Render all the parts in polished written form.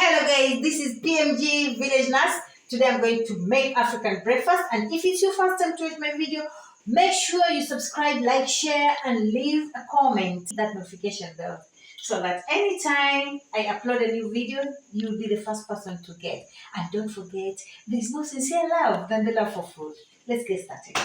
Hello guys, this is PMG Village Nurse. Today I'm going to make African breakfast, and if it's your first time to watch my video, make sure you subscribe, like, share and leave a comment, that notification bell, so that anytime I upload a new video, you'll be the first person to get. And don't forget, there's no sincere love than the love for food. Let's get started.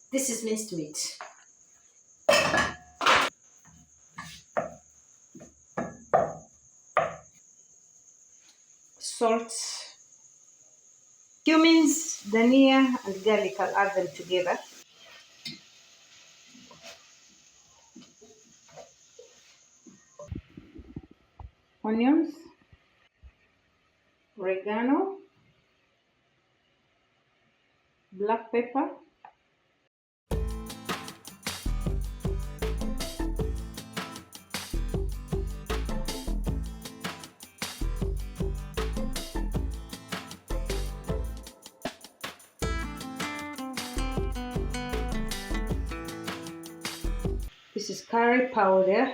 This is minced meat. Salt, cumins, dhania and garlic. I'll add them together. Onions, oregano, black pepper, this is curry powder,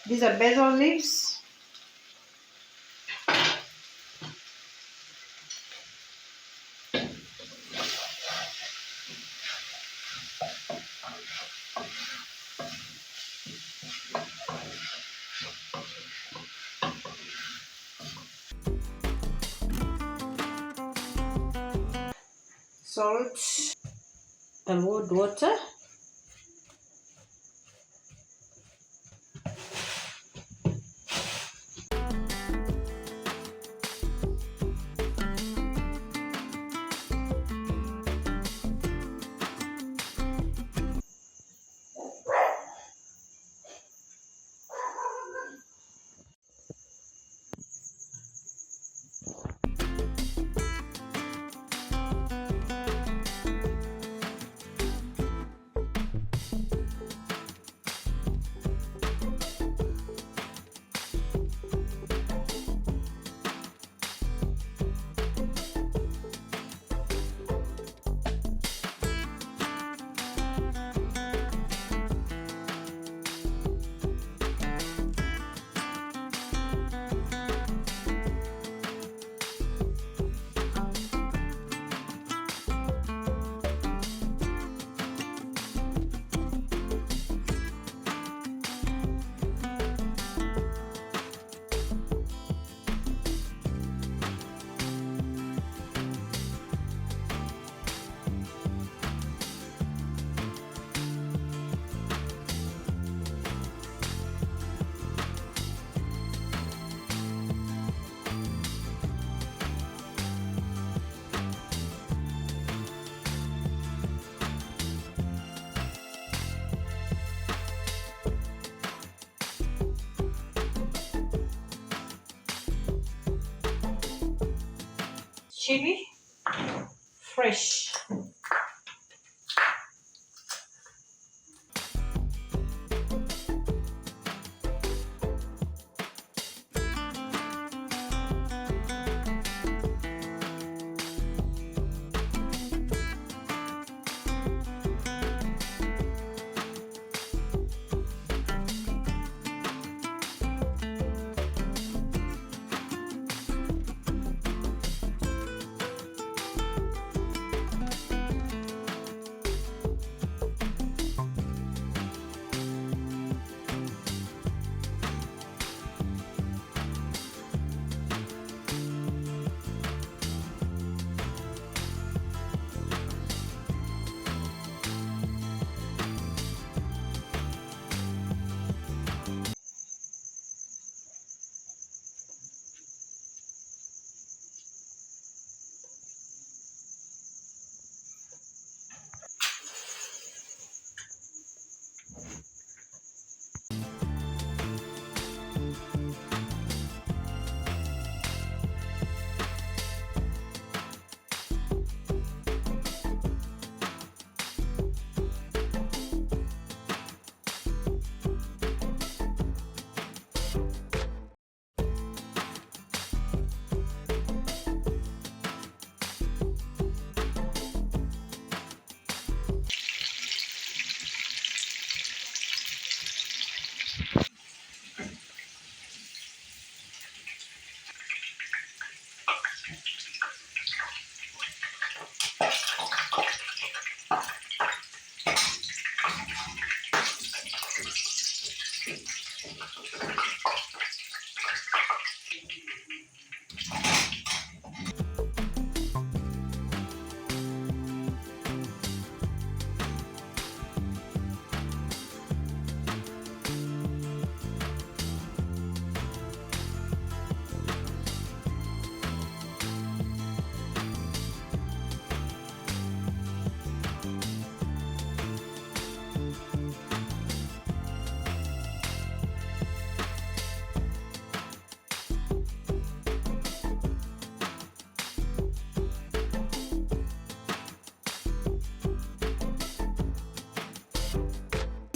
these are basil leaves, salt and water. Chili, fresh.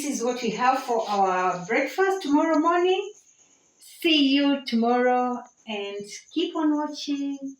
is what we have for our breakfast tomorrow morning. See you tomorrow and keep on watching.